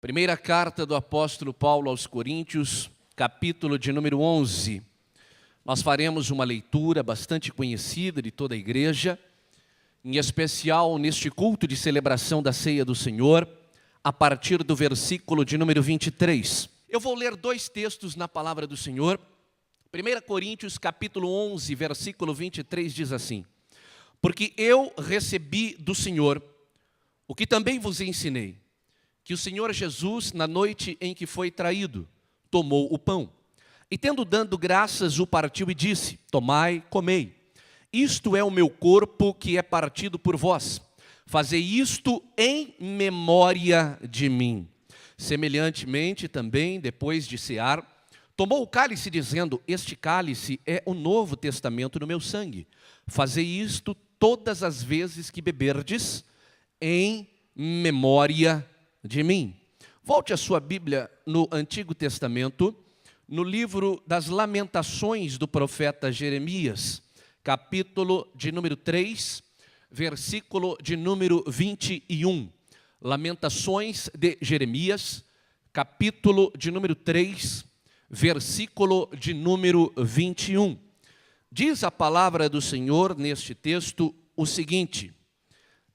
Primeira carta do apóstolo Paulo aos Coríntios, capítulo de número 11. Nós faremos uma leitura bastante conhecida de toda a igreja, em especial neste culto de celebração da ceia do Senhor, a partir do versículo de número 23. Eu vou ler dois textos na palavra do Senhor. 1 Coríntios, capítulo 11, versículo 23 diz assim: Porque eu recebi do Senhor o que também vos ensinei, que o Senhor Jesus, na noite em que foi traído, tomou o pão, e tendo dado graças, o partiu e disse: Tomai, comei, isto é o meu corpo que é partido por vós, fazei isto em memória de mim. Semelhantemente também, depois de cear, tomou o cálice, dizendo: Este cálice é o novo testamento no meu sangue, fazei isto todas as vezes que beberdes, em memória de mim. Volte a sua Bíblia no Antigo Testamento, no livro das Lamentações do profeta Jeremias, capítulo de número 3, versículo de número 21. Lamentações de Jeremias, capítulo de número 3, versículo de número 21. Diz a palavra do Senhor neste texto o seguinte: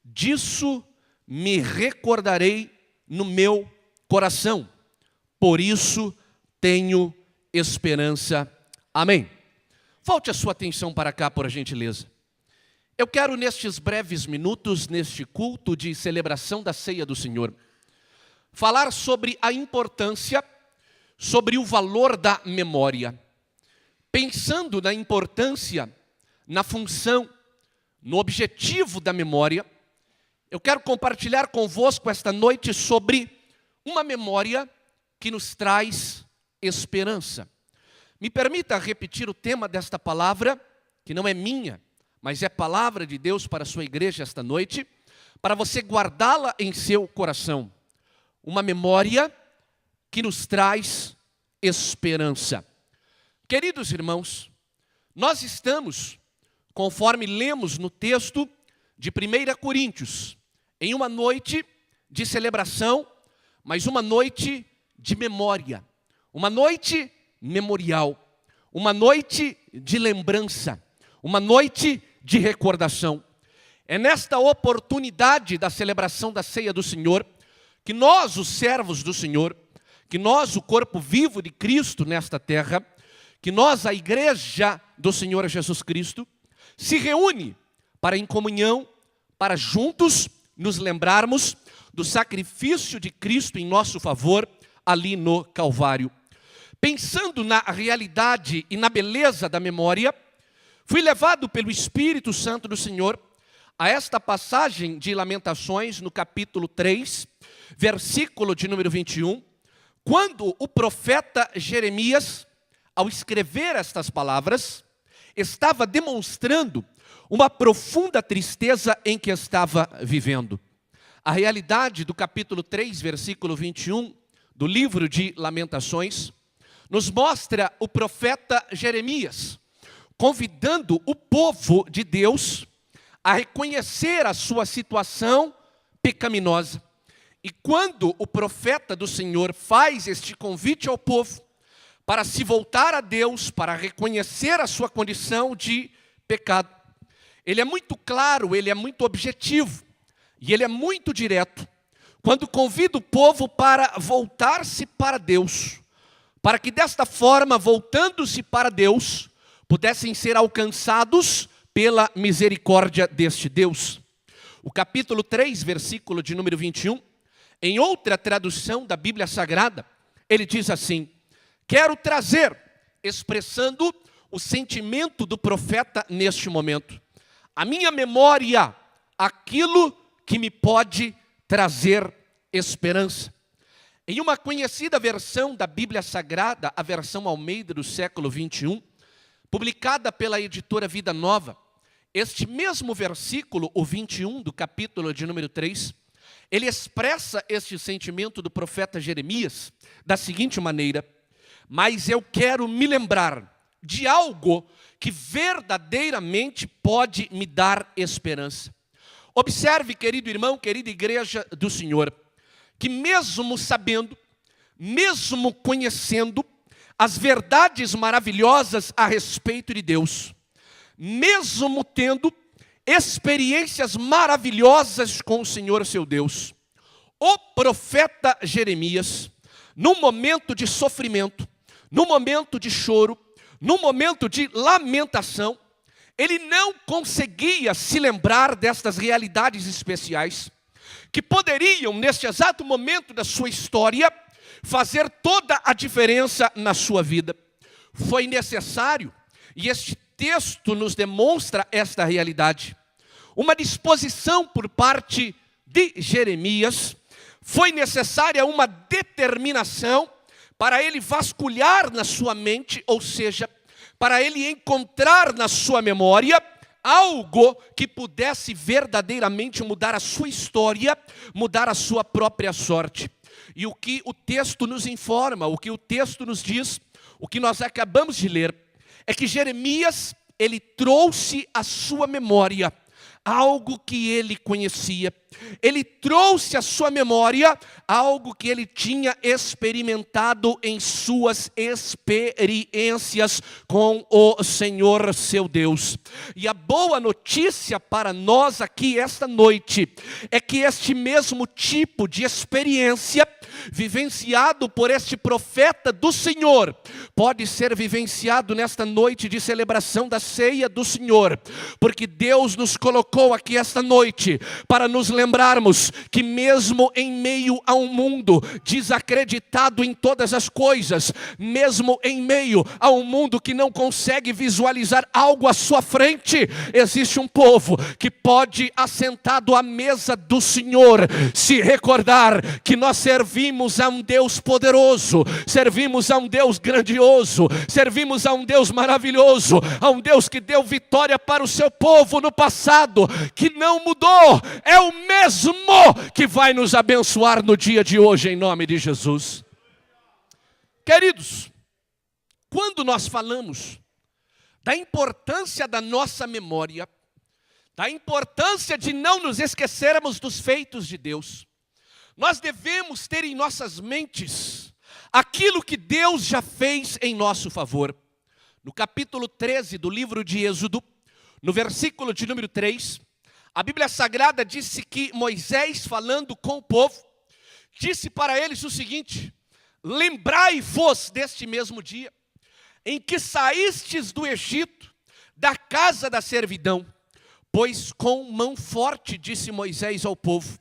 Disso me recordarei no meu coração, por isso tenho esperança. Amém. Volte a sua atenção para cá, por gentileza. Eu quero, nestes breves minutos, neste culto de celebração da ceia do Senhor, falar sobre a importância, sobre o valor da memória. Pensando na importância, na função, no objetivo da memória, eu quero compartilhar convosco esta noite sobre uma memória que nos traz esperança. Me permita repetir o tema desta palavra, que não é minha, mas é palavra de Deus para a sua igreja esta noite, para você guardá-la em seu coração. Uma memória que nos traz esperança. Queridos irmãos, nós estamos, conforme lemos no texto de 1 Coríntios, em uma noite de celebração, mas uma noite de memória, uma noite memorial, uma noite de lembrança, uma noite de recordação. É nesta oportunidade da celebração da ceia do Senhor, que nós, os servos do Senhor, que nós, o corpo vivo de Cristo nesta terra, que nós, a igreja do Senhor Jesus Cristo, se reúne para em comunhão, para juntos nos lembrarmos do sacrifício de Cristo em nosso favor ali no Calvário. Pensando na realidade e na beleza da memória, fui levado pelo Espírito Santo do Senhor a esta passagem de Lamentações, no capítulo 3, versículo de número 21, quando o profeta Jeremias, ao escrever estas palavras, estava demonstrando uma profunda tristeza em que estava vivendo. A realidade do capítulo 3, versículo 21, do livro de Lamentações, nos mostra o profeta Jeremias, convidando o povo de Deus a reconhecer a sua situação pecaminosa. E quando o profeta do Senhor faz este convite ao povo, para se voltar a Deus, para reconhecer a sua condição de pecado, ele é muito claro, ele é muito objetivo, e ele é muito direto, quando convida o povo para voltar-se para Deus, para que desta forma, voltando-se para Deus, pudessem ser alcançados pela misericórdia deste Deus. O capítulo 3, versículo de número 21, em outra tradução da Bíblia Sagrada, ele diz assim: Quero trazer, expressando o sentimento do profeta neste momento, a minha memória, aquilo que me pode trazer esperança. Em uma conhecida versão da Bíblia Sagrada, a versão Almeida do século 21, publicada pela editora Vida Nova, este mesmo versículo, o 21 do capítulo de número 3, ele expressa este sentimento do profeta Jeremias da seguinte maneira: Mas eu quero me lembrar de algo que verdadeiramente pode me dar esperança. Observe, querido irmão, querida igreja do Senhor, que mesmo sabendo, mesmo conhecendo as verdades maravilhosas a respeito de Deus, mesmo tendo experiências maravilhosas com o Senhor seu Deus, o profeta Jeremias, num momento de sofrimento, num momento de choro, num momento de lamentação, ele não conseguia se lembrar destas realidades especiais, que poderiam, neste exato momento da sua história, fazer toda a diferença na sua vida. Foi necessário, e este texto nos demonstra esta realidade, uma disposição por parte de Jeremias. Foi necessária uma determinação para ele vasculhar na sua mente, ou seja, para ele encontrar na sua memória algo que pudesse verdadeiramente mudar a sua história, mudar a sua própria sorte. E o que o texto nos informa, o que o texto nos diz, o que nós acabamos de ler, é que Jeremias, ele trouxe à sua memória algo que ele conhecia. Ele trouxe à sua memória algo que ele tinha experimentado em suas experiências com o Senhor seu Deus. E a boa notícia para nós aqui esta noite é que este mesmo tipo de experiência vivenciado por este profeta do Senhor pode ser vivenciado nesta noite de celebração da ceia do Senhor, porque Deus nos colocou aqui esta noite para nos lembrarmos que mesmo em meio a um mundo desacreditado em todas as coisas, mesmo em meio a um mundo que não consegue visualizar algo à sua frente, existe um povo que pode, assentado à mesa do Senhor, se recordar que nós servimos a um Deus poderoso, servimos a um Deus grandioso, servimos a um Deus maravilhoso, a um Deus que deu vitória para o seu povo no passado, que não mudou, é o mesmo que vai nos abençoar no dia de hoje, em nome de Jesus. Queridos, quando nós falamos da importância da nossa memória, da importância de não nos esquecermos dos feitos de Deus, nós devemos ter em nossas mentes aquilo que Deus já fez em nosso favor. No capítulo 13 do livro de Êxodo, no versículo de número 3, a Bíblia Sagrada disse que Moisés, falando com o povo, disse para eles o seguinte: lembrai-vos deste mesmo dia, em que saístes do Egito, da casa da servidão, pois com mão forte, disse Moisés ao povo,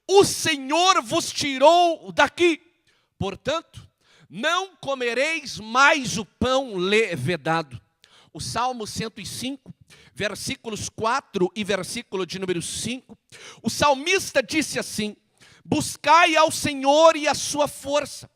o Senhor vos tirou daqui, portanto, não comereis mais o pão levedado. O Salmo 105, versículos 4 e versículo de número 5, o salmista disse assim: buscai ao Senhor e a sua força,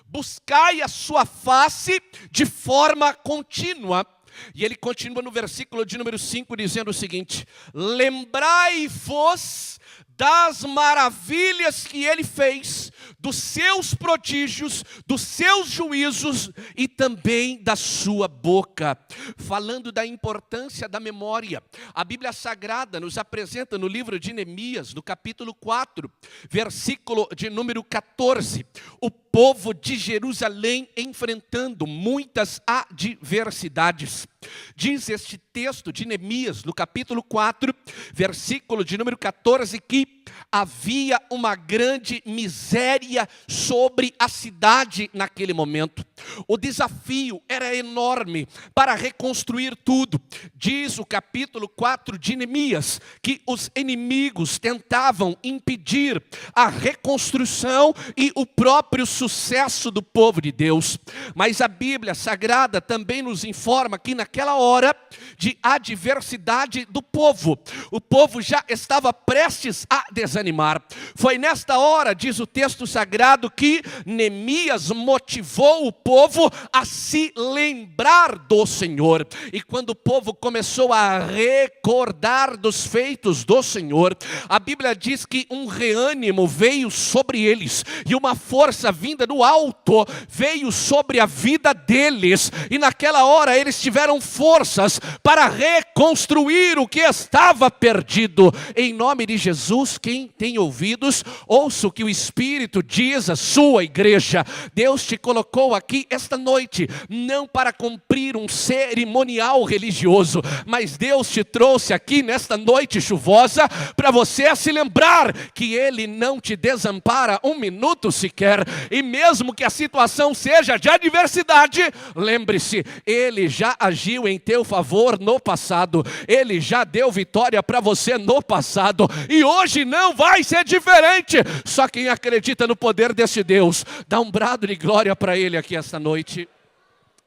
buscai a sua face de forma contínua. E ele continua no versículo de número 5 dizendo o seguinte: lembrai-vos das maravilhas que ele fez, dos seus prodígios, dos seus juízos e também da sua boca. Falando da importância da memória, a Bíblia Sagrada nos apresenta no livro de Neemias, no capítulo 4, versículo de número 14, o povo de Jerusalém enfrentando muitas adversidades. Diz este texto de Neemias, no capítulo 4, versículo de número 14, que havia uma grande miséria sobre a cidade naquele momento. O desafio era enorme para reconstruir tudo. Diz o capítulo 4 de Neemias que os inimigos tentavam impedir a reconstrução e o próprio sucesso do povo de Deus. Mas a Bíblia Sagrada também nos informa que naquela hora de adversidade do povo, o povo já estava prestes a desanimar. Foi nesta hora, diz o texto sagrado, que Neemias motivou o povo a se lembrar do Senhor. E quando o povo começou a recordar dos feitos do Senhor, a Bíblia diz que um reânimo veio sobre eles e uma força vinda do alto veio sobre a vida deles, e naquela hora eles tiveram forças para reconstruir o que estava perdido. Em nome de Jesus, quem tem ouvidos, ouça o que o Espírito diz à sua igreja. Deus te colocou aqui esta noite, não para cumprir um cerimonial religioso, mas Deus te trouxe aqui nesta noite chuvosa, para você se lembrar que Ele não te desampara um minuto sequer, e mesmo que a situação seja de adversidade, lembre-se, Ele já agiu em teu favor no passado, Ele já deu vitória para você no passado, e hoje não vai ser diferente. Só quem acredita no poder desse Deus, dá um brado de glória para Ele aqui esta noite.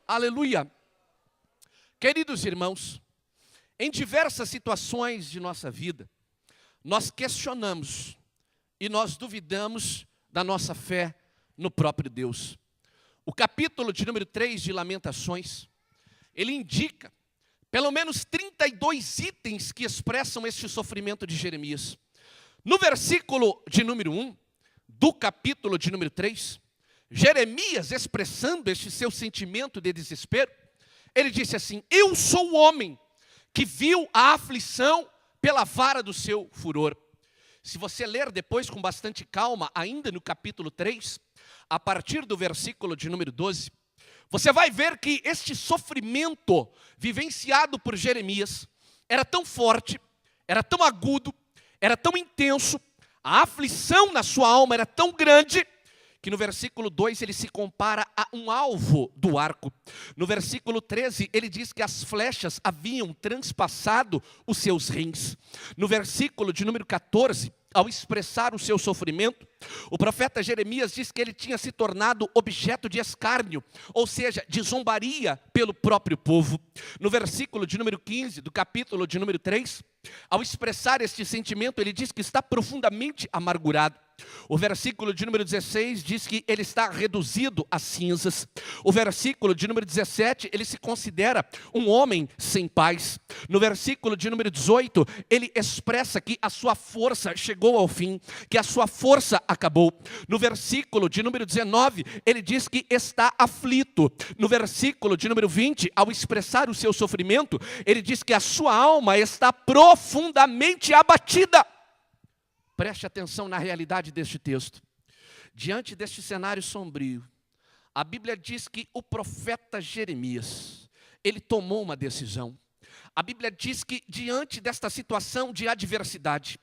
Aleluia. Queridos irmãos, em diversas situações de nossa vida, nós questionamos e nós duvidamos da nossa fé no próprio Deus. O capítulo de número 3 de Lamentações, ele indica pelo menos 32 itens que expressam este sofrimento de Jeremias. No versículo de número 1, do capítulo de número 3, Jeremias, expressando este seu sentimento de desespero, ele disse assim: eu sou o homem que viu a aflição pela vara do seu furor. Se você ler depois com bastante calma, ainda no capítulo 3, a partir do versículo de número 12, você vai ver que este sofrimento vivenciado por Jeremias era tão forte, era tão agudo, era tão intenso, a aflição na sua alma era tão grande, que no versículo 2 ele se compara a um alvo do arco. No versículo 13 ele diz que as flechas haviam transpassado os seus rins. No versículo de número 14, ao expressar o seu sofrimento, o profeta Jeremias diz que ele tinha se tornado objeto de escárnio, ou seja, de zombaria pelo próprio povo. No versículo de número 15 do capítulo de número 3, ao expressar este sentimento, ele diz que está profundamente amargurado. O versículo de número 16 diz que ele está reduzido a cinzas. O versículo de número 17, ele se considera um homem sem paz. No versículo de número 18, ele expressa que a sua força chegou ao fim, que a sua força acabou. No versículo de número 19, ele diz que está aflito. No versículo de número 20, ao expressar o seu sofrimento, ele diz que a sua alma está profundamente abatida. Preste atenção na realidade deste texto. Diante deste cenário sombrio, a Bíblia diz que o profeta Jeremias, ele tomou uma decisão. A Bíblia diz que diante desta situação de adversidade,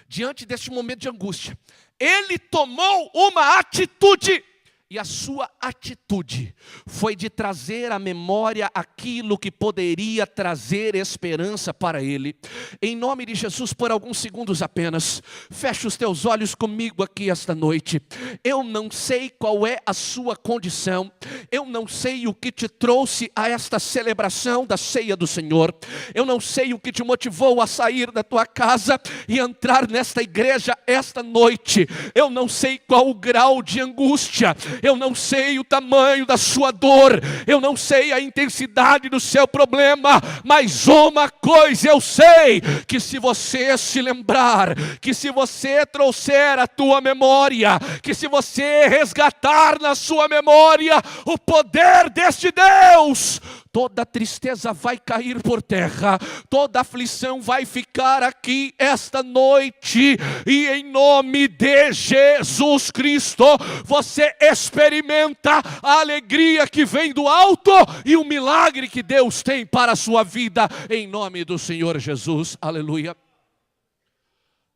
diante deste momento de angústia, ele tomou uma atitude. E a sua atitude foi de trazer à memória aquilo que poderia trazer esperança para ele. Em nome de Jesus, por alguns segundos apenas, feche os teus olhos comigo aqui esta noite. Eu não sei qual é a sua condição, eu não sei o que te trouxe a esta celebração da ceia do Senhor, eu não sei o que te motivou a sair da tua casa e entrar nesta igreja esta noite, eu não sei qual o grau de angústia, eu não sei o tamanho da sua dor, eu não sei a intensidade do seu problema, mas uma coisa eu sei, que se você se lembrar, que se você trouxer a tua memória, que se você resgatar na sua memória o poder deste Deus, toda tristeza vai cair por terra, toda aflição vai ficar aqui esta noite, e em nome de Jesus Cristo, você experimenta a alegria que vem do alto, e o milagre que Deus tem para a sua vida, em nome do Senhor Jesus, aleluia.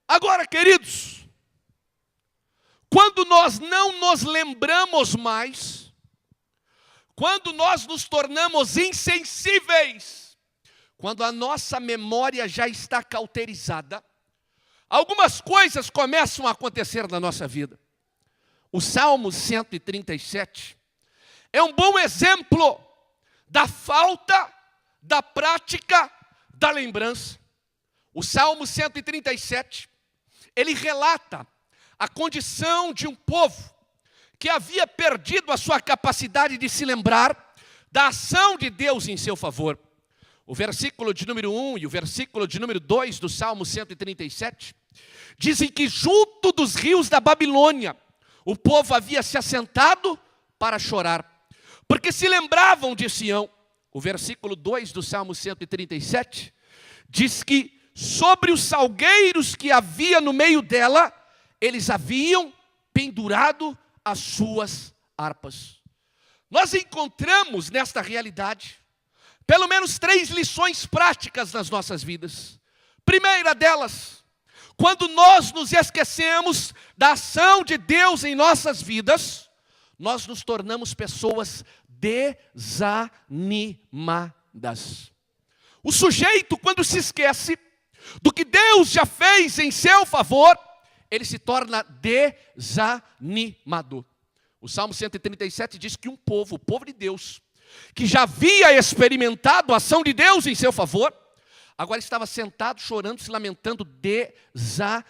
Agora, queridos, quando nós não nos lembramos mais, quando nós nos tornamos insensíveis, quando a nossa memória já está cauterizada, algumas coisas começam a acontecer na nossa vida. O Salmo 137 é um bom exemplo da falta da prática da lembrança. O Salmo 137, ele relata a condição de um povo que havia perdido a sua capacidade de se lembrar da ação de Deus em seu favor. O versículo de número 1 e o versículo de número 2 do Salmo 137 dizem que junto dos rios da Babilônia o povo havia se assentado para chorar, porque se lembravam de Sião. O versículo 2 do Salmo 137 diz que sobre os salgueiros que havia no meio dela, eles haviam pendurado as suas harpas. Nós encontramos nesta realidade pelo menos 3 lições práticas nas nossas vidas. Primeira delas, quando nós nos esquecemos da ação de Deus em nossas vidas, nós nos tornamos pessoas desanimadas. O sujeito, quando se esquece do que Deus já fez em seu favor, ele se torna desanimado. O Salmo 137 diz que um povo, o povo de Deus, que já havia experimentado a ação de Deus em seu favor, agora estava sentado, chorando, se lamentando, desanimado.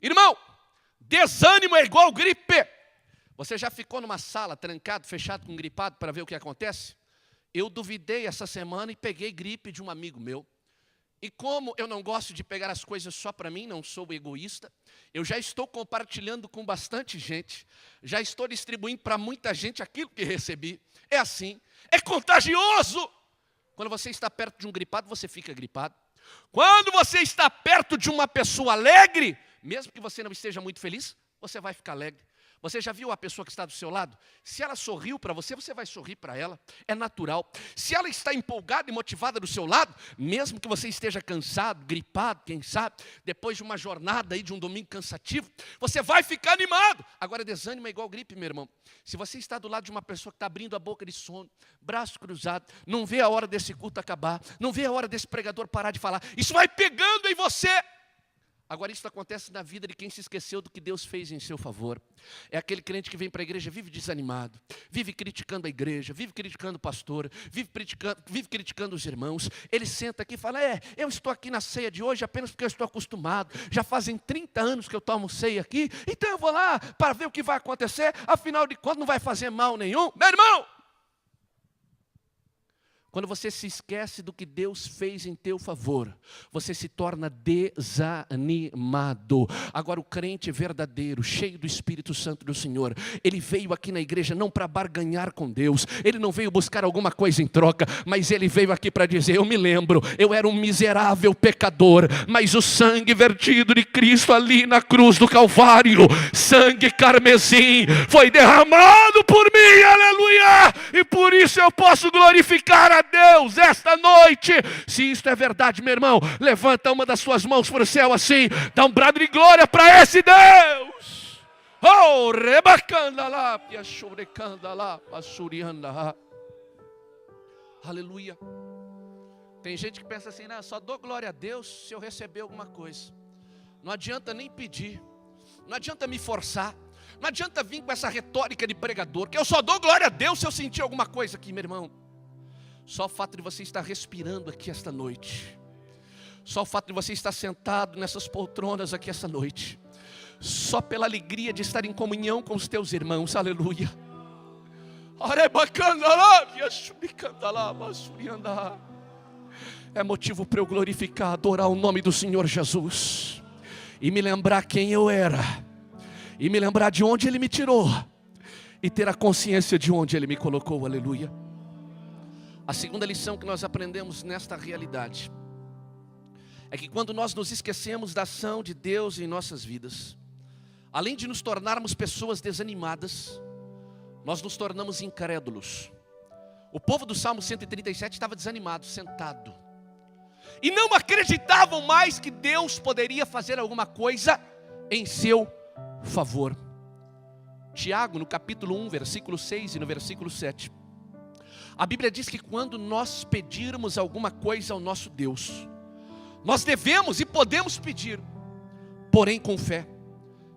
Irmão, desânimo é igual gripe. Você já ficou numa sala, trancado, fechado, com um gripado, para ver o que acontece? Eu duvidei essa semana e peguei gripe de um amigo meu. E como eu não gosto de pegar as coisas só para mim, não sou egoísta, eu já estou compartilhando com bastante gente, já estou distribuindo para muita gente aquilo que recebi. É assim, é contagioso. Quando você está perto de um gripado, você fica gripado. Quando você está perto de uma pessoa alegre, mesmo que você não esteja muito feliz, você vai ficar alegre. Você já viu a pessoa que está do seu lado? Se ela sorriu para você, você vai sorrir para ela. É natural. Se ela está empolgada e motivada do seu lado, mesmo que você esteja cansado, gripado, quem sabe, depois de uma jornada aí, de um domingo cansativo, você vai ficar animado. Agora, desânimo é igual gripe, meu irmão. Se você está do lado de uma pessoa que está abrindo a boca de sono, braço cruzado, não vê a hora desse culto acabar, não vê a hora desse pregador parar de falar, isso vai pegando em você. Agora isso acontece na vida de quem se esqueceu do que Deus fez em seu favor. É aquele crente que vem para a igreja, vive desanimado, vive criticando a igreja, vive criticando o pastor, vive criticando os irmãos. Ele senta aqui e fala, eu estou aqui na ceia de hoje apenas porque eu estou acostumado. Já fazem 30 anos que eu tomo ceia aqui, então eu vou lá para ver o que vai acontecer. Afinal de contas não vai fazer mal nenhum. Meu irmão! Quando você se esquece do que Deus fez em teu favor, você se torna desanimado. Agora o crente verdadeiro, cheio do Espírito Santo do Senhor, ele veio aqui na igreja não para barganhar com Deus, ele não veio buscar alguma coisa em troca, mas ele veio aqui para dizer, eu me lembro, eu era um miserável pecador, mas o sangue vertido de Cristo ali na cruz do Calvário, sangue carmesim, foi derramado por mim, aleluia, e por isso eu posso glorificar a Deus esta noite. Se isto é verdade, meu irmão, levanta uma das suas mãos para o céu assim, dá um brado de glória para esse Deus. Oh, rebacanda lá, piachurecanda lá, passurianda lá. Aleluia. Tem gente que pensa assim, não, só dou glória a Deus se eu receber alguma coisa. Não adianta nem pedir, não adianta me forçar, não adianta vir com essa retórica de pregador, que eu só dou glória a Deus se eu sentir alguma coisa aqui, meu irmão. Só o fato de você estar respirando aqui esta noite, só o fato de você estar sentado nessas poltronas aqui esta noite, só pela alegria de estar em comunhão com os teus irmãos, aleluia. É motivo para eu glorificar, adorar o nome do Senhor Jesus, e me lembrar quem eu era, e me lembrar de onde Ele me tirou, e ter a consciência de onde Ele me colocou, aleluia. A segunda lição que nós aprendemos nesta realidade é que quando nós nos esquecemos da ação de Deus em nossas vidas, além de nos tornarmos pessoas desanimadas, nós nos tornamos incrédulos. O povo do Salmo 137 estava desanimado, sentado, e não acreditavam mais que Deus poderia fazer alguma coisa em seu favor. Tiago, no capítulo 1, versículo 6 e no versículo 7, a Bíblia diz que quando nós pedirmos alguma coisa ao nosso Deus, nós devemos e podemos pedir, porém com fé,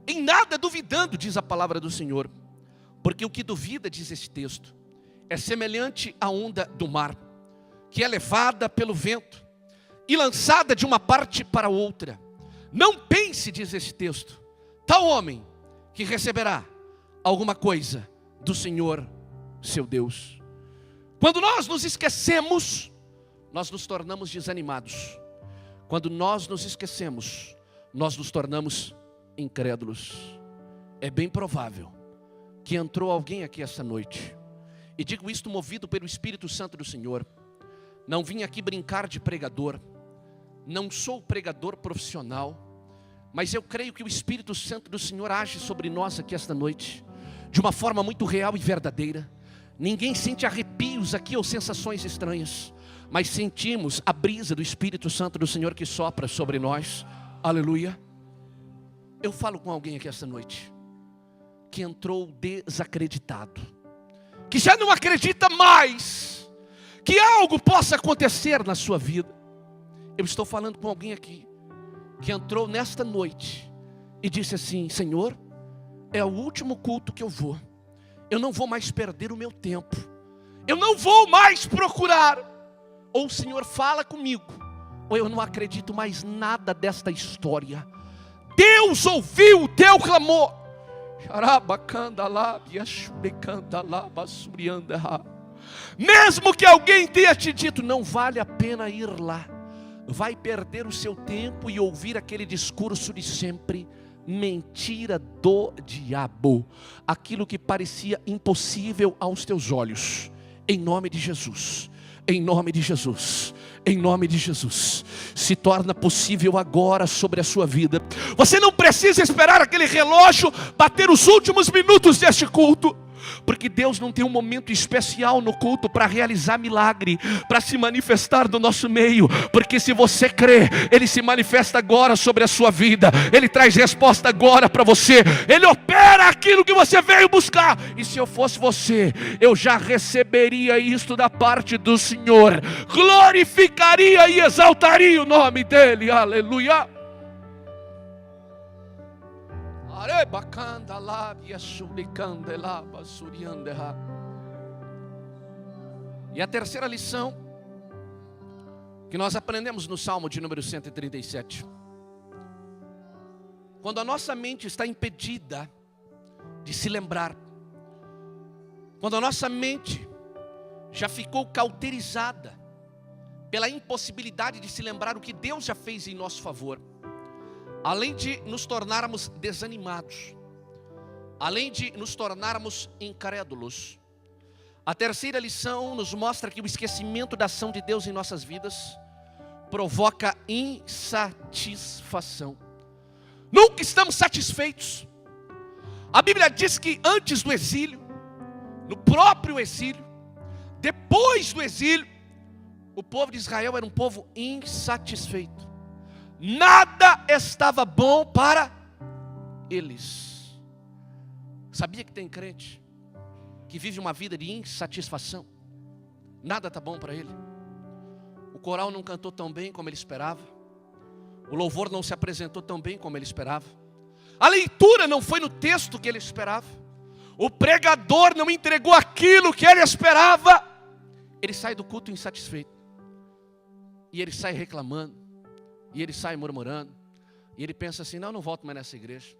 em nada duvidando, diz a palavra do Senhor. Porque o que duvida, diz esse texto, é semelhante à onda do mar, que é levada pelo vento e lançada de uma parte para outra. Não pense, diz esse texto, tal homem que receberá alguma coisa do Senhor, seu Deus. Quando nós nos esquecemos, nós nos tornamos desanimados. Quando nós nos esquecemos, nós nos tornamos incrédulos. É bem provável que entrou alguém aqui essa noite, e digo isto movido pelo Espírito Santo do Senhor. Não vim aqui brincar de pregador, não sou pregador profissional, mas eu creio que o Espírito Santo do Senhor age sobre nós aqui esta noite, de uma forma muito real e verdadeira. Ninguém sente arrepios aqui ou sensações estranhas, mas sentimos a brisa do Espírito Santo do Senhor que sopra sobre nós. Aleluia. Eu falo com alguém aqui esta noite, que entrou desacreditado, que já não acredita mais que algo possa acontecer na sua vida. Eu estou falando com alguém aqui, que entrou nesta noite e disse assim: Senhor, é o último culto que eu vou. Eu não vou mais perder o meu tempo. Eu não vou mais procurar. Ou o Senhor fala comigo, ou eu não acredito mais nada desta história. Deus ouviu o teu clamor. Mesmo que alguém tenha te dito, não vale a pena ir lá, vai perder o seu tempo e ouvir aquele discurso de sempre. Mentira do diabo. Aquilo que parecia impossível aos teus olhos, em nome de Jesus, em nome de Jesus, em nome de Jesus, se torna possível agora sobre a sua vida. Você não precisa esperar aquele relógio bater os últimos minutos deste culto, porque Deus não tem um momento especial no culto para realizar milagre, para se manifestar no nosso meio. Porque se você crê, Ele se manifesta agora sobre a sua vida. Ele traz resposta agora para você. Ele opera aquilo que você veio buscar. E se eu fosse você, eu já receberia isto da parte do Senhor, glorificaria e exaltaria o nome dEle. Aleluia. E a terceira lição que nós aprendemos no Salmo de número 137. Quando a nossa mente está impedida de se lembrar, quando a nossa mente já ficou cauterizada pela impossibilidade de se lembrar o que Deus já fez em nosso favor, além de nos tornarmos desanimados, além de nos tornarmos incrédulos, a terceira lição nos mostra que o esquecimento da ação de Deus em nossas vidas provoca insatisfação. Nunca estamos satisfeitos. A Bíblia diz que antes do exílio, no próprio exílio, depois do exílio, o povo de Israel era um povo insatisfeito. Nada estava bom para eles. Sabia que tem crente que vive uma vida de insatisfação? Nada está bom para ele. O coral não cantou tão bem como ele esperava. O louvor não se apresentou tão bem como ele esperava. A leitura não foi no texto que ele esperava. O pregador não entregou aquilo que ele esperava. Ele sai do culto insatisfeito. E ele sai reclamando. E ele sai murmurando. E ele pensa assim: não volto mais nessa igreja.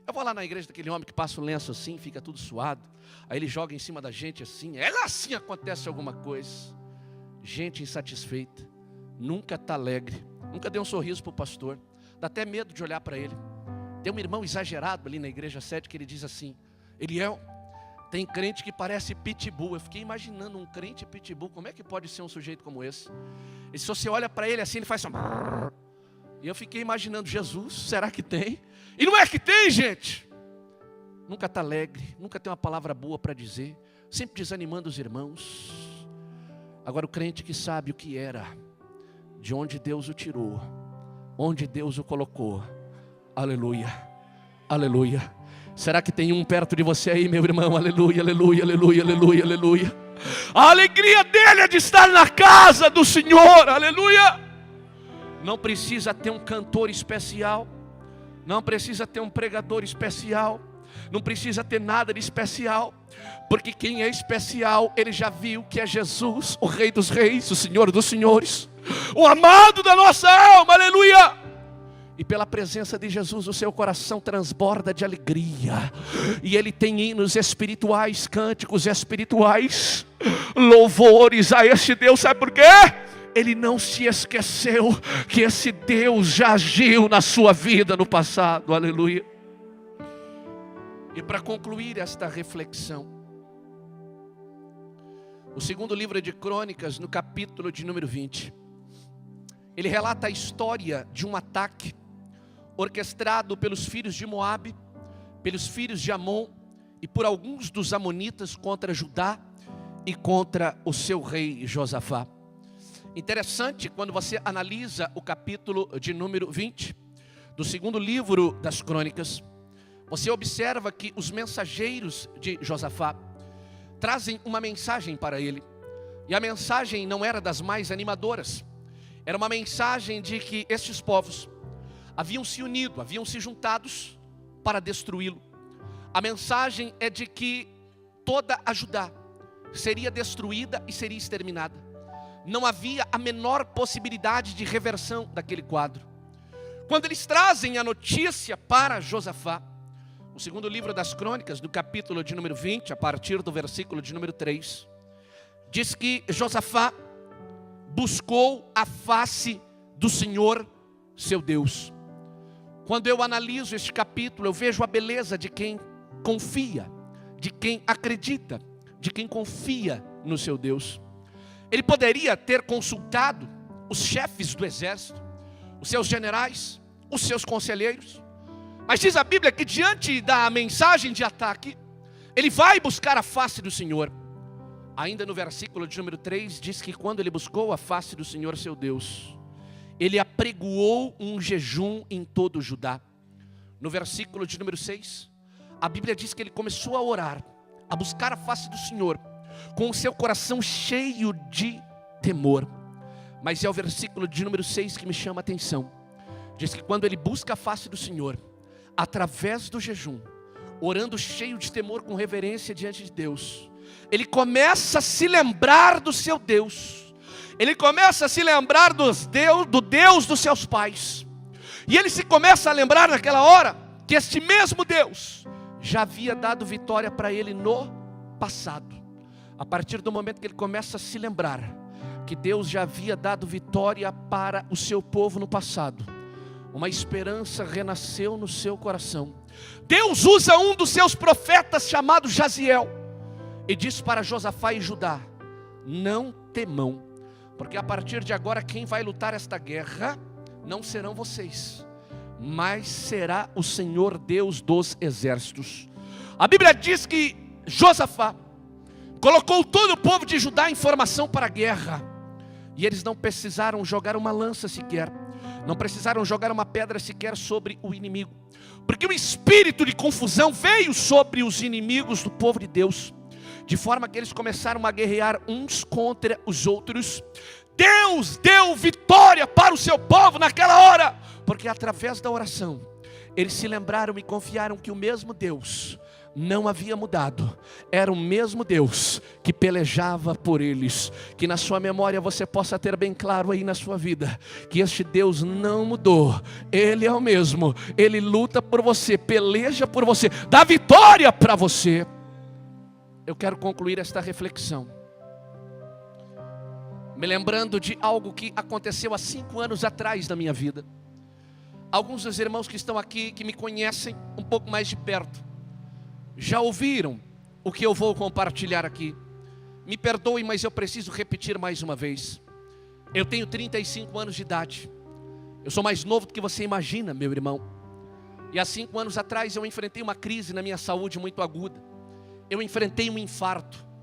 Eu vou lá na igreja daquele homem que passa o lenço assim, fica tudo suado. Aí ele joga em cima da gente assim. Ela assim acontece alguma coisa. Gente insatisfeita. Nunca está alegre. Nunca deu um sorriso para o pastor. Dá até medo de olhar para ele. Tem um irmão exagerado ali na igreja sede que ele diz assim: Eliel, tem crente que parece pitbull. Eu fiquei imaginando um crente pitbull. Como é que pode ser um sujeito como esse? E se você olha para ele assim, ele faz assim. E eu fiquei imaginando: Jesus, será que tem? E não é que tem, gente. Nunca está alegre, nunca tem uma palavra boa para dizer, sempre desanimando os irmãos. Agora o crente que sabe o que era, de onde Deus o tirou, onde Deus o colocou. Aleluia, aleluia. Será que tem um perto de você aí, meu irmão? Aleluia, aleluia, aleluia, aleluia, aleluia. A alegria dele é de estar na casa do Senhor. Aleluia. Não precisa ter um cantor especial, não precisa ter um pregador especial, não precisa ter nada de especial, porque quem é especial, ele já viu que é Jesus, o Rei dos Reis, o Senhor dos Senhores, o amado da nossa alma. Aleluia. E pela presença de Jesus o seu coração transborda de alegria. E ele tem hinos espirituais, cânticos espirituais, louvores a este Deus. Sabe por quê? Ele não se esqueceu que esse Deus já agiu na sua vida no passado. Aleluia. E para concluir esta reflexão, o segundo livro de Crônicas, no capítulo de número 20. ele relata a história de um ataque orquestrado pelos filhos de Moabe, pelos filhos de Amon e por alguns dos amonitas contra Judá e contra o seu rei Josafá. Interessante, quando você analisa o capítulo de número 20 do segundo livro das Crônicas, você observa que os mensageiros de Josafá trazem uma mensagem para ele. E a mensagem não era das mais animadoras. Era uma mensagem de que estes povos haviam se unido, haviam se juntados para destruí-lo. A mensagem é de que toda a Judá seria destruída e seria exterminada. Não havia a menor possibilidade de reversão daquele quadro. Quando eles trazem a notícia para Josafá, o segundo livro das Crônicas, do capítulo de número 20, a partir do versículo de número 3, diz que Josafá buscou a face do Senhor, seu Deus. Quando eu analiso este capítulo, eu vejo a beleza de quem confia, de quem acredita, de quem confia no seu Deus. Ele poderia ter consultado os chefes do exército, os seus generais, os seus conselheiros, mas diz a Bíblia que diante da mensagem de ataque, ele vai buscar a face do Senhor. Ainda no versículo de número 3, diz que quando ele buscou a face do Senhor, seu Deus, ele apregoou um jejum em todo o Judá. No versículo de número 6, a Bíblia diz que ele começou a orar, a buscar a face do Senhor, com o seu coração cheio de temor. Mas é o versículo de número 6 que me chama a atenção. Diz que quando ele busca a face do Senhor, através do jejum, orando cheio de temor, com reverência diante de Deus, ele começa a se lembrar do seu Deus. Ele começa a se lembrar do Deus dos seus pais. E ele se começa a lembrar naquela hora que este mesmo Deus já havia dado vitória para ele no passado. A partir do momento que ele começa a se lembrar que Deus já havia dado vitória para o seu povo no passado, uma esperança renasceu no seu coração. Deus usa um dos seus profetas chamado Jaziel e diz para Josafá e Judá: não temam, porque a partir de agora quem vai lutar esta guerra não serão vocês, mas será o Senhor Deus dos exércitos. A Bíblia diz que Josafá colocou todo o povo de Judá em formação para a guerra, e eles não precisaram jogar uma lança sequer, não precisaram jogar uma pedra sequer sobre o inimigo, porque o espírito de confusão veio sobre os inimigos do povo de Deus, de forma que eles começaram a guerrear uns contra os outros. Deus deu vitória para o seu povo naquela hora, porque através da oração, eles se lembraram e confiaram que o mesmo Deus não havia mudado, era o mesmo Deus que pelejava por eles. Que na sua memória você possa ter bem claro aí na sua vida, que este Deus não mudou, Ele é o mesmo, Ele luta por você, peleja por você, dá vitória para você. Eu quero concluir esta reflexão me lembrando de algo que aconteceu há 5 anos atrás na minha vida. Alguns dos irmãos que estão aqui, que me conhecem um pouco mais de perto, já ouviram o que eu vou compartilhar aqui. Me perdoem, mas eu preciso repetir mais uma vez. Eu tenho 35 anos de idade. Eu sou mais novo do que você imagina, meu irmão. E há 5 anos atrás eu enfrentei uma crise na minha saúde muito aguda. Eu enfrentei um infarto.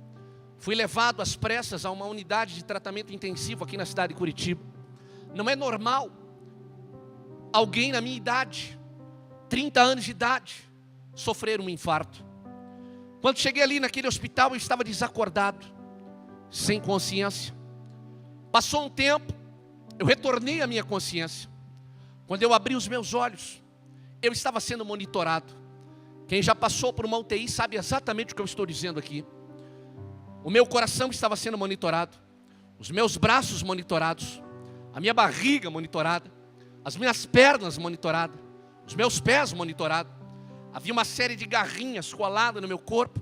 Fui levado às pressas a uma unidade de tratamento intensivo aqui na cidade de Curitiba. Não é normal alguém na minha idade, 30 anos de idade, sofrer um infarto. Quando cheguei ali naquele hospital, eu estava desacordado, sem consciência. Passou um tempo, eu retornei à minha consciência. Quando eu abri os meus olhos, eu estava sendo monitorado. Quem já passou por uma UTI sabe exatamente o que eu estou dizendo aqui. O meu coração estava sendo monitorado, os meus braços monitorados, a minha barriga monitorada, as minhas pernas monitoradas, os meus pés monitorados. Havia uma série de garrinhas coladas no meu corpo,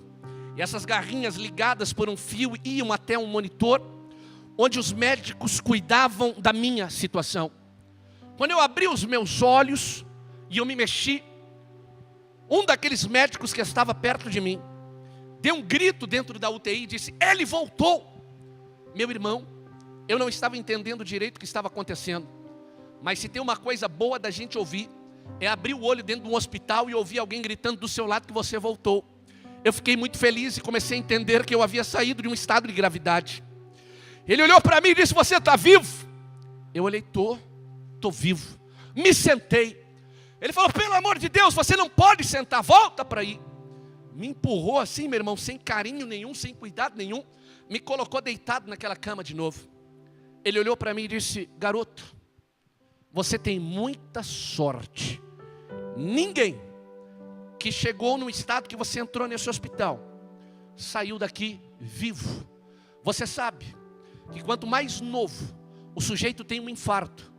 e essas garrinhas ligadas por um fio iam até um monitor, onde os médicos cuidavam da minha situação. Quando eu abri os meus olhos e eu me mexi, um daqueles médicos que estava perto de mim deu um grito dentro da UTI e disse: ele voltou. Meu irmão, eu não estava entendendo direito o que estava acontecendo. Mas se tem uma coisa boa da gente ouvir, é abrir o olho dentro de um hospital e ouvir alguém gritando do seu lado que você voltou. Eu fiquei muito feliz e comecei a entender que eu havia saído de um estado de gravidade. Ele olhou para mim e disse: você está vivo? Eu olhei: estou vivo. Me sentei. Ele falou: pelo amor de Deus, você não pode sentar, volta para aí. Me empurrou assim, meu irmão, sem carinho nenhum, sem cuidado nenhum. Me colocou deitado naquela cama de novo. Ele olhou para mim e disse: garoto, você tem muita sorte. Ninguém que chegou no estado que você entrou nesse hospital saiu daqui vivo. Você sabe que quanto mais novo o sujeito tem um infarto,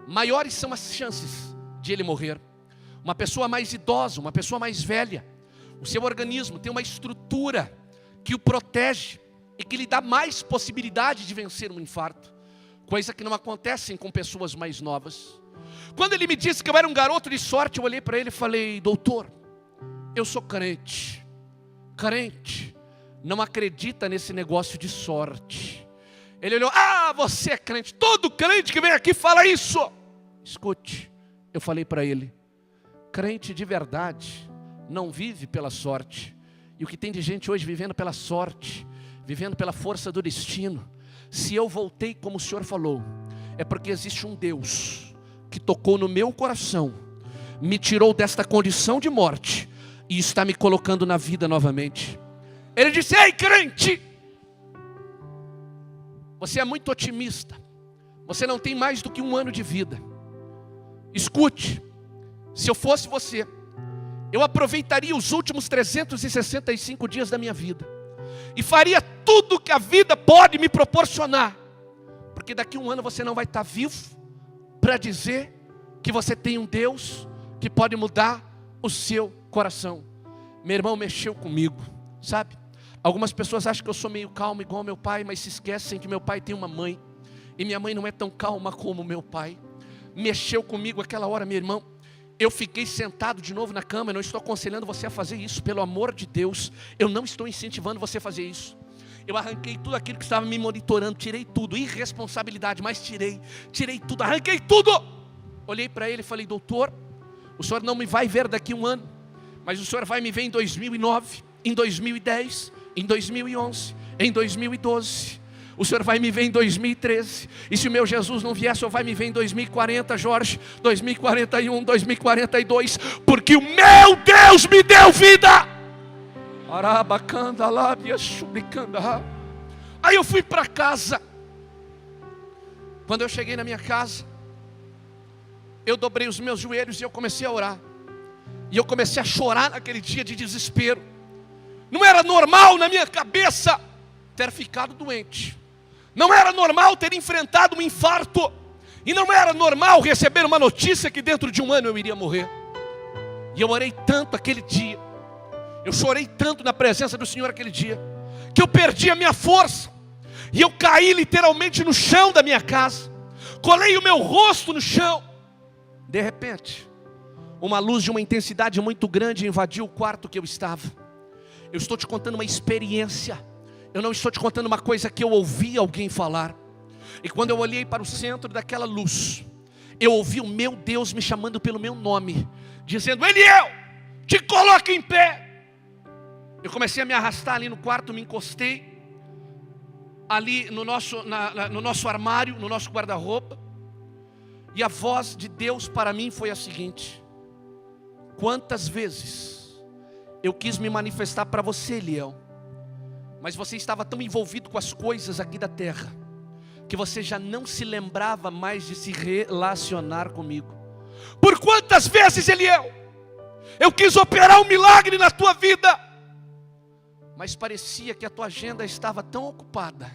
maiores são as chances de ele morrer. Uma pessoa mais idosa, uma pessoa mais velha, o seu organismo tem uma estrutura que o protege e que lhe dá mais possibilidade de vencer um infarto, coisa que não acontece com pessoas mais novas. Quando ele me disse que eu era um garoto de sorte, eu olhei para ele e falei: doutor, eu sou crente. Crente não acredita nesse negócio de sorte. Ele olhou: ah, você é crente. Todo crente que vem aqui fala isso. Escute, eu falei para ele: crente de verdade não vive pela sorte. E o que tem de gente hoje vivendo pela sorte, vivendo pela força do destino. Se eu voltei como o Senhor falou, é porque existe um Deus que tocou no meu coração, me tirou desta condição de morte e está me colocando na vida novamente. Ele disse: ei, crente, você é muito otimista, você não tem mais do que 1 ano de vida. Escute, se eu fosse você, eu aproveitaria os últimos 365 dias da minha vida e faria tudo que a vida pode me proporcionar, porque daqui a 1 ano você não vai estar vivo para dizer que você tem um Deus que pode mudar o seu coração. Meu irmão, mexeu comigo, sabe? Algumas pessoas acham que eu sou meio calmo igual meu pai, mas se esquecem que meu pai tem uma mãe, e minha mãe não é tão calma como meu pai. Mexeu comigo aquela hora, meu irmão. Eu fiquei sentado de novo na cama. Eu não estou aconselhando você a fazer isso, pelo amor de Deus. Eu não estou incentivando você a fazer isso. Eu arranquei tudo aquilo que estava me monitorando, tirei tudo, irresponsabilidade, mas tirei tudo, arranquei tudo. Olhei para ele e falei: doutor, o senhor não me vai ver daqui a 1 ano, mas o senhor vai me ver em 2009, em 2010, em 2011, em 2012. O senhor vai me ver em 2013. E se o meu Jesus não vier, o senhor vai me ver em 2040, Jorge, 2041, 2042. Porque o meu Deus me deu vida. Aí eu fui para casa. Quando eu cheguei na minha casa, eu dobrei os meus joelhos e eu comecei a orar. E eu comecei a chorar naquele dia de desespero. Não era normal na minha cabeça ter ficado doente. Não era normal ter enfrentado um infarto. E não era normal receber uma notícia que dentro de 1 ano eu iria morrer. E eu orei tanto aquele dia, eu chorei tanto na presença do Senhor aquele dia, que eu perdi a minha força. E eu caí literalmente no chão da minha casa. Colei o meu rosto no chão. De repente, uma luz de uma intensidade muito grande invadiu o quarto que eu estava. Eu estou te contando uma experiência. Eu não estou te contando uma coisa que eu ouvi alguém falar. E quando eu olhei para o centro daquela luz, eu ouvi o meu Deus me chamando pelo meu nome, dizendo: Eliel, te coloca em pé. Eu comecei a me arrastar ali no quarto, me encostei ali no nosso armário, no nosso guarda-roupa. E a voz de Deus para mim foi a seguinte: quantas vezes eu quis me manifestar para você, Eliel, mas você estava tão envolvido com as coisas aqui da terra, que você já não se lembrava mais de se relacionar comigo. Por quantas vezes, Eliel, eu quis operar um milagre na tua vida, mas parecia que a tua agenda estava tão ocupada,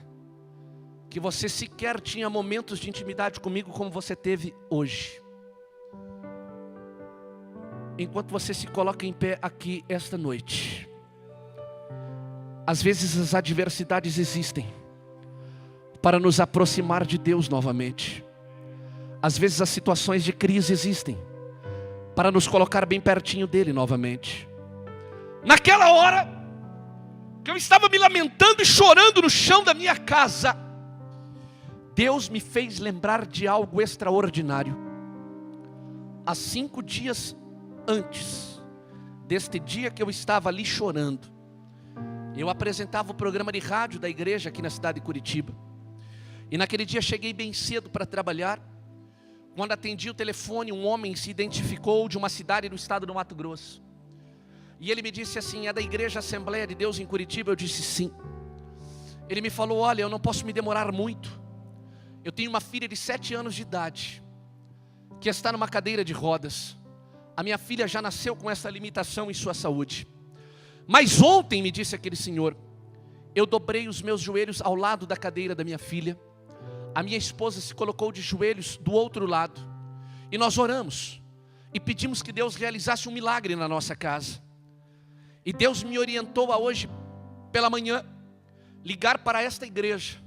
que você sequer tinha momentos de intimidade comigo como você teve hoje. Enquanto você se coloca em pé aqui esta noite, às vezes as adversidades existem para nos aproximar de Deus novamente. Às vezes as situações de crise existem para nos colocar bem pertinho dele novamente. Naquela hora que eu estava me lamentando e chorando no chão da minha casa, Deus me fez lembrar de algo extraordinário. Há 5 dias antes deste dia que eu estava ali chorando, eu apresentava o programa de rádio da igreja aqui na cidade de Curitiba. E naquele dia cheguei bem cedo para trabalhar. Quando atendi o telefone, um homem se identificou de uma cidade do estado do Mato Grosso. E ele me disse assim: é da Igreja Assembleia de Deus em Curitiba? Eu disse sim. Ele me falou: olha, eu não posso me demorar muito. Eu tenho uma filha de 7 anos de idade, que está numa cadeira de rodas. A minha filha já nasceu com essa limitação em sua saúde. Mas ontem, me disse aquele senhor, eu dobrei os meus joelhos ao lado da cadeira da minha filha. A minha esposa se colocou de joelhos do outro lado. E nós oramos. E pedimos que Deus realizasse um milagre na nossa casa. E Deus me orientou a hoje, pela manhã, ligar para esta igreja.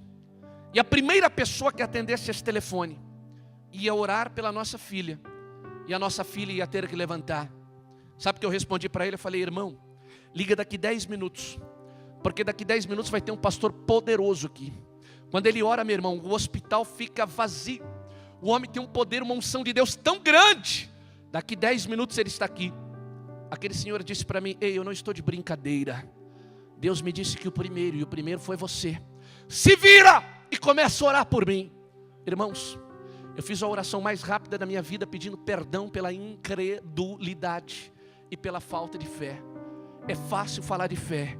E a primeira pessoa que atendesse esse telefone ia orar pela nossa filha. E a nossa filha ia ter que levantar. Sabe o que eu respondi para ele? Eu falei: irmão, liga daqui 10 minutos. Porque daqui 10 minutos vai ter um pastor poderoso aqui. Quando ele ora, meu irmão, o hospital fica vazio. O homem tem um poder, uma unção de Deus tão grande. Daqui 10 minutos ele está aqui. Aquele senhor disse para mim: ei, eu não estou de brincadeira. Deus me disse que o primeiro foi você. Se vira e começa a orar por mim. Irmãos, eu fiz a oração mais rápida da minha vida, pedindo perdão pela incredulidade e pela falta de fé. É fácil falar de fé,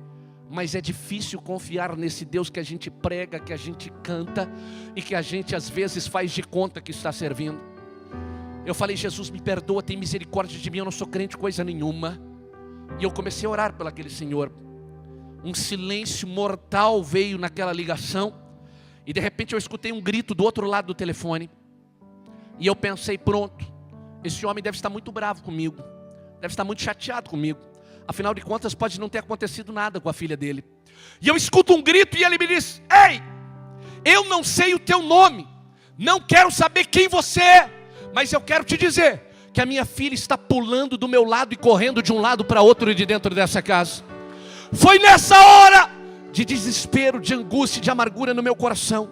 mas é difícil confiar nesse Deus que a gente prega, que a gente canta e que a gente às vezes faz de conta que está servindo. Eu falei: Jesus, me perdoa, tem misericórdia de mim, eu não sou crente coisa nenhuma. E eu comecei a orar por aquele senhor. Um silêncio mortal veio naquela ligação. E de repente eu escutei um grito do outro lado do telefone. E eu pensei: pronto, esse homem deve estar muito bravo comigo, deve estar muito chateado comigo. Afinal de contas, pode não ter acontecido nada com a filha dele. E eu escuto um grito e ele me diz: ei, eu não sei o teu nome, não quero saber quem você é, mas eu quero te dizer que a minha filha está pulando do meu lado e correndo de um lado para outro de dentro dessa casa. Foi nessa hora de desespero, de angústia, de amargura no meu coração,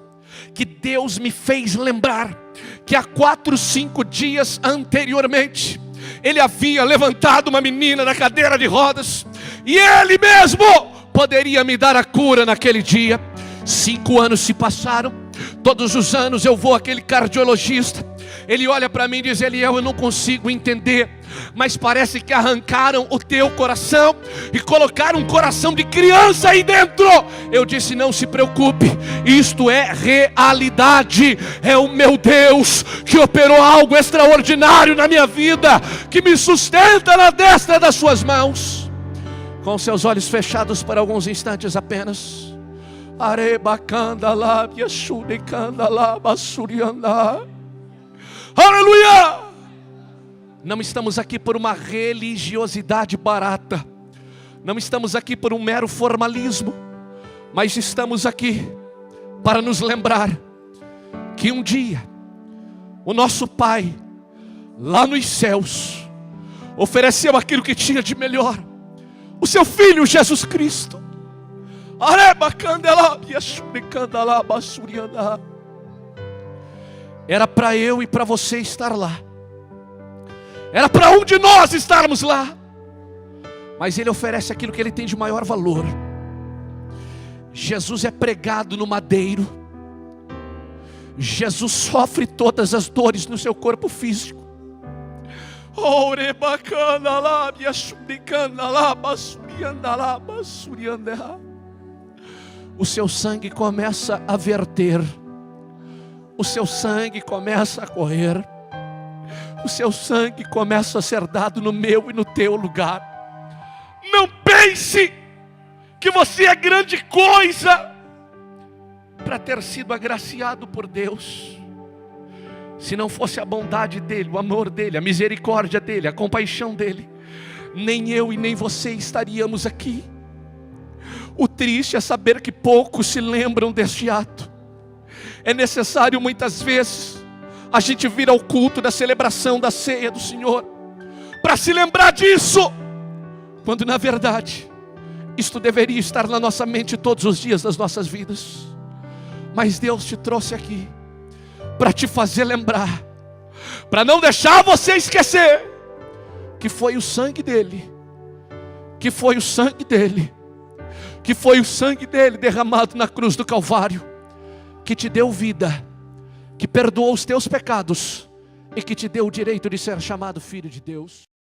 que Deus me fez lembrar que há 4, 5 dias anteriormente Ele havia levantado uma menina da cadeira de rodas, e Ele mesmo poderia me dar a cura naquele dia. 5 anos se passaram. Todos os anos eu vou àquele cardiologista. Ele olha para mim e diz: Eliel, eu não consigo entender, mas parece que arrancaram o teu coração e colocaram um coração de criança aí dentro. Eu disse: não se preocupe, isto é realidade. É o meu Deus que operou algo extraordinário na minha vida, que me sustenta na destra das suas mãos. Com seus olhos fechados por alguns instantes apenas. Aleluia! Não estamos aqui por uma religiosidade barata, não estamos aqui por um mero formalismo, mas estamos aqui para nos lembrar que um dia o nosso Pai lá nos céus ofereceu aquilo que tinha de melhor, o seu Filho Jesus Cristo. Era para eu e para você estar lá, era para um de nós estarmos lá, mas Ele oferece aquilo que Ele tem de maior valor. Jesus é pregado no madeiro, Jesus sofre todas as dores no seu corpo físico. O seu sangue começa a verter, o seu sangue começa a correr, o seu sangue começa a ser dado no meu e no teu lugar. Não pense que você é grande coisa para ter sido agraciado por Deus. Se não fosse a bondade dEle, o amor dEle, a misericórdia dEle, a compaixão dEle, nem eu e nem você estaríamos aqui. O triste é saber que poucos se lembram deste ato. É necessário muitas vezes a gente vir ao culto da celebração da ceia do Senhor para se lembrar disso, quando na verdade isto deveria estar na nossa mente todos os dias das nossas vidas. Mas Deus te trouxe aqui para te fazer lembrar, para não deixar você esquecer, que foi o sangue dele, que foi o sangue dele, que foi o sangue dele derramado na cruz do Calvário, que te deu vida, que perdoou os teus pecados, e que te deu o direito de ser chamado filho de Deus.